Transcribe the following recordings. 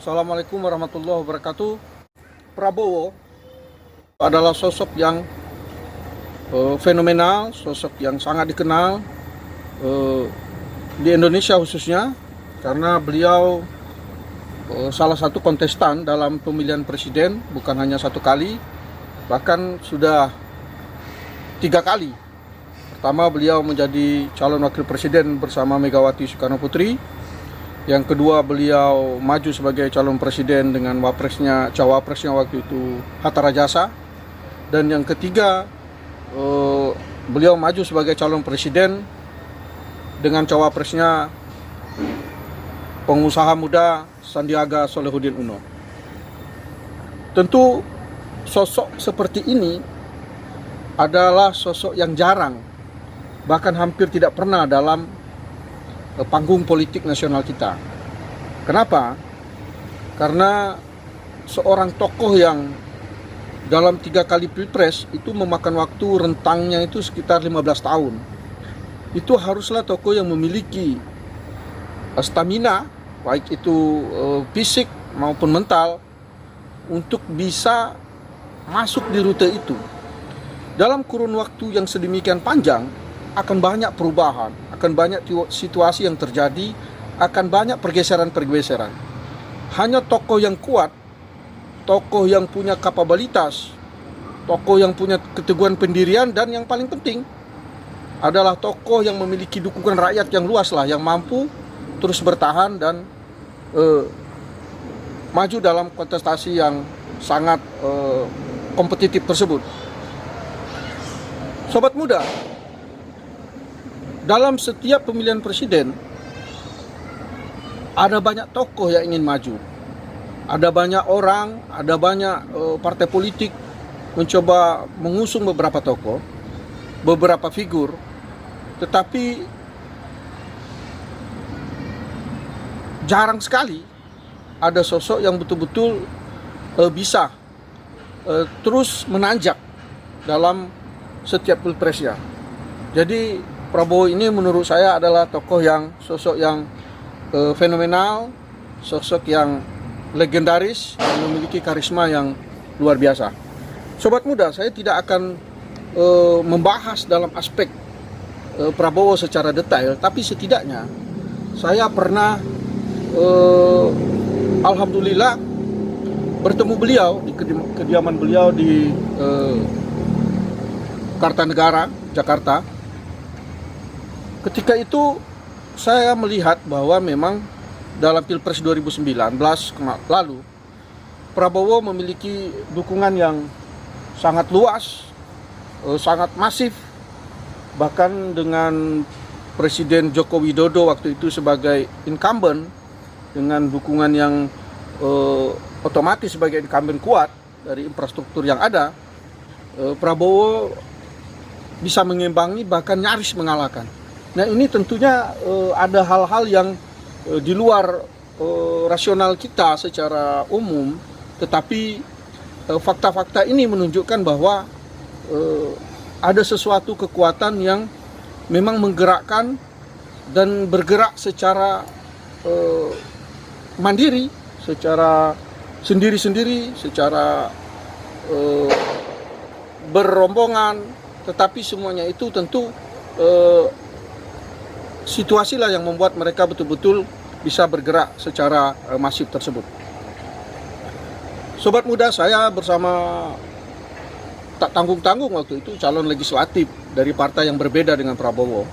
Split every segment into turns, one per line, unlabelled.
Assalamualaikum warahmatullahi wabarakatuh. Prabowo adalah sosok yang fenomenal, sosok yang sangat dikenal di Indonesia khususnya, karena beliau salah satu kontestan dalam pemilihan presiden, bukan hanya satu kali, bahkan sudah 3 kali. Pertama, beliau menjadi calon wakil presiden bersama Megawati Soekarno Putri. Yang kedua, beliau maju sebagai calon presiden dengan cawapresnya waktu itu Hatta Rajasa. Dan yang ketiga, beliau maju sebagai calon presiden dengan cawapresnya pengusaha muda Sandiaga Salahuddin Uno. Tentu sosok seperti ini adalah sosok yang jarang, bahkan hampir tidak pernah dalam panggung politik nasional kita. Kenapa? Karena seorang tokoh yang dalam 3 kali pilpres itu memakan waktu rentangnya itu sekitar 15 tahun. Itu haruslah tokoh yang memiliki stamina, baik itu fisik maupun mental, untuk bisa masuk di rute itu. Dalam kurun waktu yang sedemikian panjang, akan banyak perubahan, akan banyak situasi yang terjadi, akan banyak pergeseran-pergeseran. Hanya tokoh yang kuat, tokoh yang punya kapabilitas, tokoh yang punya keteguhan pendirian, dan yang paling penting adalah tokoh yang memiliki dukungan rakyat yang luas lah, yang mampu terus bertahan dan maju dalam kontestasi yang sangat kompetitif tersebut. Sobat muda, dalam setiap pemilihan presiden ada banyak tokoh yang ingin maju. Ada banyak orang, ada banyak partai politik mencoba mengusung beberapa tokoh, beberapa figur. Tetapi jarang sekali ada sosok yang betul-betul bisa terus menanjak dalam setiap pilpresnya. Jadi Prabowo ini menurut saya adalah sosok yang fenomenal, sosok yang legendaris, yang memiliki karisma yang luar biasa. Sobat muda, saya tidak akan membahas dalam aspek Prabowo secara detail, tapi setidaknya saya pernah alhamdulillah bertemu beliau di kediaman beliau di Kartanegara, Jakarta. Ketika itu saya melihat bahwa memang dalam Pilpres 2019 lalu Prabowo memiliki dukungan yang sangat luas, sangat masif, bahkan dengan Presiden Joko Widodo waktu itu sebagai incumbent dengan dukungan yang otomatis sebagai incumbent kuat dari infrastruktur yang ada, Prabowo bisa mengimbangi, bahkan nyaris mengalahkan. Nah, ini tentunya ada hal-hal yang di luar rasional kita secara umum, tetapi fakta-fakta ini menunjukkan bahwa ada sesuatu kekuatan yang memang menggerakkan dan bergerak secara mandiri, secara sendiri-sendiri, secara berombongan, tetapi semuanya itu tentu situasilah yang membuat mereka betul-betul bisa bergerak secara masif tersebut. Sobat muda, saya bersama tak tanggung-tanggung waktu itu calon legislatif dari partai yang berbeda dengan Prabowo.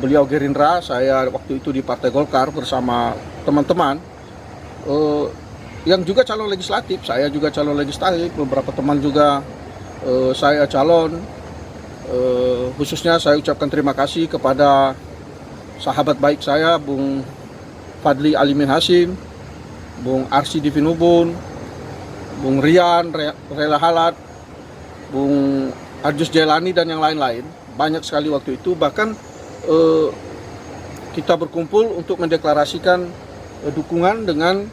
Beliau Gerindra, saya waktu itu di Partai Golkar bersama teman-teman yang juga calon legislatif. Saya juga calon legislatif, beberapa teman juga saya calon. Khususnya saya ucapkan terima kasih kepada sahabat baik saya, Bung Fadli Alimin Hasim, Bung Arsi Divinubun, Bung Rian Rela Halat, Bung Arjus Jelani, dan yang lain-lain. Banyak sekali waktu itu, bahkan kita berkumpul untuk mendeklarasikan dukungan dengan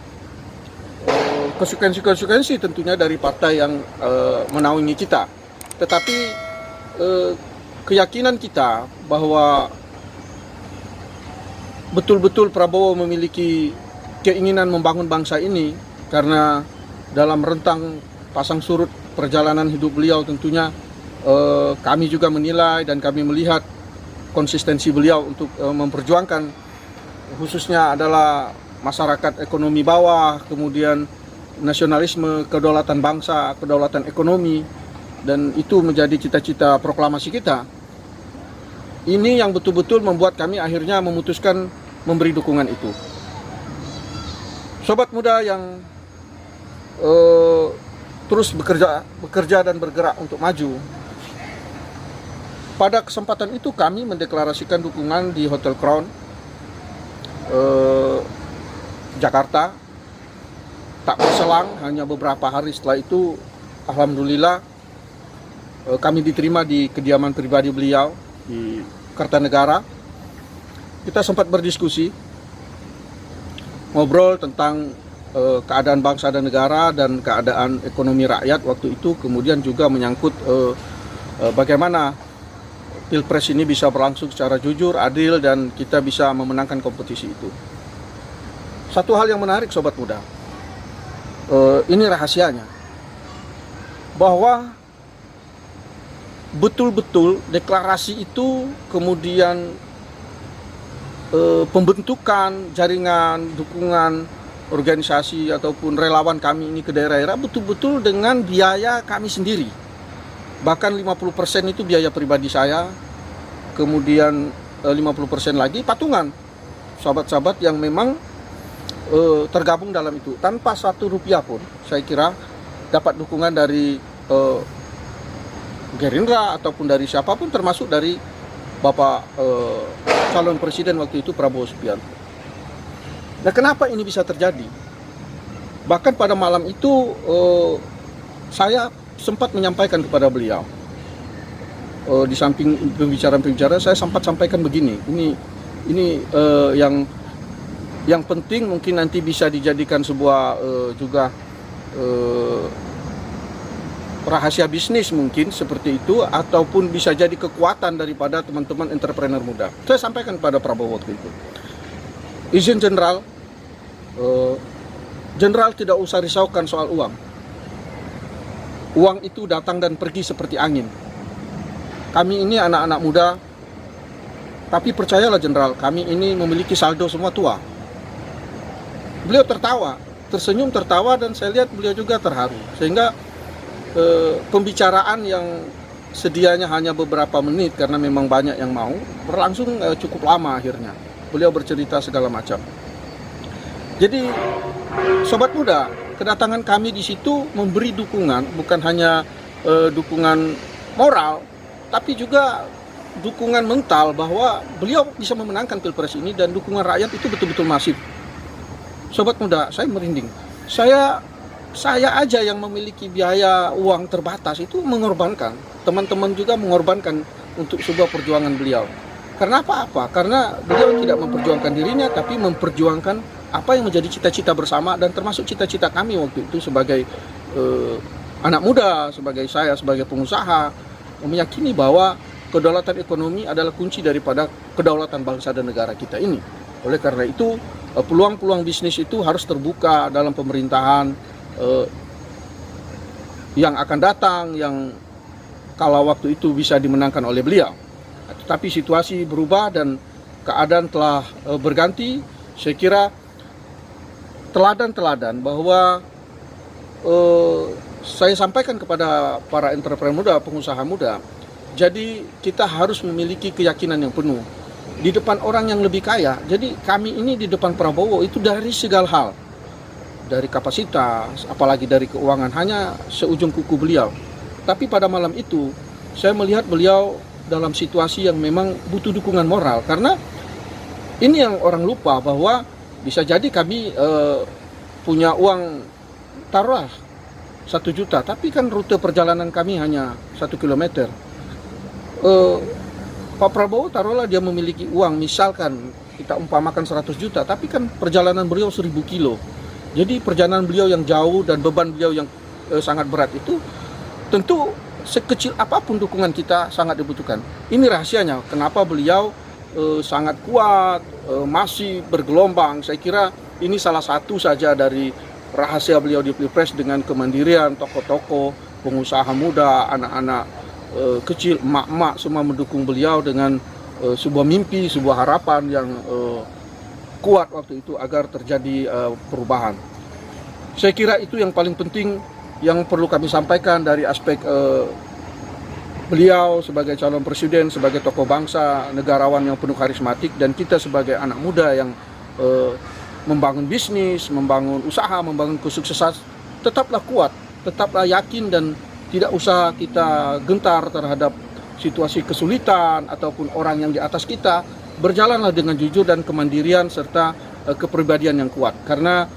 konsekuensi tentunya dari partai yang menaungi kita. Tetapi keyakinan kita bahwa betul-betul Prabowo memiliki keinginan membangun bangsa ini, karena dalam rentang pasang surut perjalanan hidup beliau tentunya kami juga menilai dan kami melihat konsistensi beliau untuk memperjuangkan khususnya adalah masyarakat ekonomi bawah, kemudian nasionalisme, kedaulatan bangsa, kedaulatan ekonomi, dan itu menjadi cita-cita proklamasi kita. Ini yang betul-betul membuat kami akhirnya memutuskan memberi dukungan itu. Sobat muda yang terus bekerja dan bergerak untuk maju. Pada kesempatan itu kami mendeklarasikan dukungan di Hotel Crown Jakarta. Tak berselang, hanya beberapa hari setelah itu, alhamdulillah kami diterima di kediaman pribadi beliau di Kertanegara. Kita sempat berdiskusi, ngobrol tentang keadaan bangsa dan negara dan keadaan ekonomi rakyat waktu itu, kemudian juga menyangkut bagaimana Pilpres ini bisa berlangsung secara jujur, adil, dan kita bisa memenangkan kompetisi itu. Satu hal yang menarik sobat muda, ini rahasianya, bahwa betul-betul deklarasi itu kemudian pembentukan jaringan dukungan organisasi ataupun relawan kami ini ke daerah-daerah betul-betul dengan biaya kami sendiri. Bahkan 50% itu biaya pribadi saya, kemudian 50% lagi patungan sahabat-sahabat yang memang tergabung dalam itu. Tanpa 1 rupiah pun saya kira dapat dukungan dari Gerindra ataupun dari siapapun, termasuk dari Bapak calon presiden waktu itu Prabowo Subianto. Nah, kenapa ini bisa terjadi? Bahkan pada malam itu saya sempat menyampaikan kepada beliau, di samping pembicaraan-pembicaraan saya sempat sampaikan begini, ini yang penting mungkin nanti bisa dijadikan sebuah juga rahasia bisnis mungkin seperti itu, ataupun bisa jadi kekuatan daripada teman-teman entrepreneur muda. Saya sampaikan pada Prabowo waktu itu, izin Jenderal, Jenderal tidak usah risaukan soal uang. Uang itu datang dan pergi seperti angin. Kami ini anak-anak muda, tapi percayalah Jenderal, kami ini memiliki saldo semua tua. Beliau tertawa, tersenyum, tertawa, dan saya lihat beliau juga terharu. Sehingga pembicaraan yang sedianya hanya beberapa menit karena memang banyak yang mau, berlangsung cukup lama akhirnya. Beliau bercerita segala macam. Jadi sobat muda, kedatangan kami di situ memberi dukungan, bukan hanya dukungan moral, tapi juga dukungan mental bahwa beliau bisa memenangkan Pilpres ini, dan dukungan rakyat itu betul-betul masif. Sobat muda, saya merinding. Saya aja yang memiliki biaya uang terbatas itu mengorbankan. Teman-teman juga mengorbankan untuk sebuah perjuangan beliau. Karena apa? Karena beliau tidak memperjuangkan dirinya, tapi memperjuangkan apa yang menjadi cita-cita bersama, dan termasuk cita-cita kami waktu itu sebagai anak muda, sebagai saya, sebagai pengusaha, meyakini bahwa kedaulatan ekonomi adalah kunci daripada kedaulatan bangsa dan negara kita ini. Oleh karena itu, peluang-peluang bisnis itu harus terbuka dalam pemerintahan yang akan datang, yang kalau waktu itu bisa dimenangkan oleh beliau. Tetapi situasi berubah dan keadaan telah berganti. Saya kira teladan-teladan bahwa saya sampaikan kepada para entrepreneur muda, pengusaha muda. Jadi kita harus memiliki keyakinan yang penuh di depan orang yang lebih kaya. Jadi kami ini di depan Prabowo itu dari segala hal, dari kapasitas, apalagi dari keuangan, hanya seujung kuku beliau. Tapi pada malam itu saya melihat beliau dalam situasi yang memang butuh dukungan moral, karena ini yang orang lupa, bahwa bisa jadi kami punya uang taruhlah 1 juta, tapi kan rute perjalanan kami hanya 1 kilometer. Pak Prabowo taruhlah dia memiliki uang, misalkan kita umpamakan 100 juta, tapi kan perjalanan beliau 1000 kilo. Jadi perjalanan beliau yang jauh dan beban beliau yang sangat berat itu, tentu sekecil apapun dukungan kita sangat dibutuhkan. Ini rahasianya kenapa beliau sangat kuat, masih bergelombang. Saya kira Ini salah satu saja dari rahasia beliau di Pilpres dengan kemandirian tokoh-tokoh, pengusaha muda, anak-anak kecil, emak-emak semua mendukung beliau dengan sebuah mimpi, sebuah harapan yang kuat waktu itu agar terjadi perubahan. Saya kira itu yang paling penting yang perlu kami sampaikan dari aspek beliau sebagai calon presiden, sebagai tokoh bangsa, negarawan yang penuh karismatik, dan kita sebagai anak muda yang membangun bisnis, membangun usaha, membangun kesuksesan, tetaplah kuat, tetaplah yakin, dan tidak usah kita gentar terhadap situasi kesulitan ataupun orang yang di atas kita. Berjalanlah dengan jujur dan kemandirian serta kepribadian yang kuat. Karena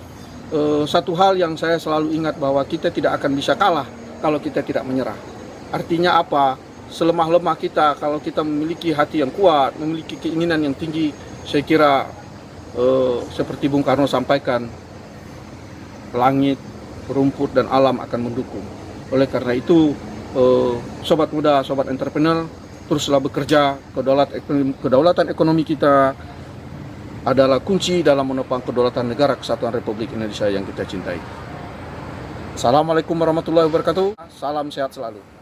satu hal yang saya selalu ingat, bahwa kita tidak akan bisa kalah kalau kita tidak menyerah. Artinya apa? Selemah-lemah kita, kalau kita memiliki hati yang kuat, memiliki keinginan yang tinggi, saya kira seperti Bung Karno sampaikan, langit, rumput, dan alam akan mendukung. Oleh karena itu, sobat muda, sobat entrepreneur, teruslah bekerja. Kedaulatan ekonomi kita adalah kunci dalam menopang kedaulatan negara kesatuan Republik Indonesia yang kita cintai. Assalamualaikum warahmatullahi wabarakatuh. Salam sehat selalu.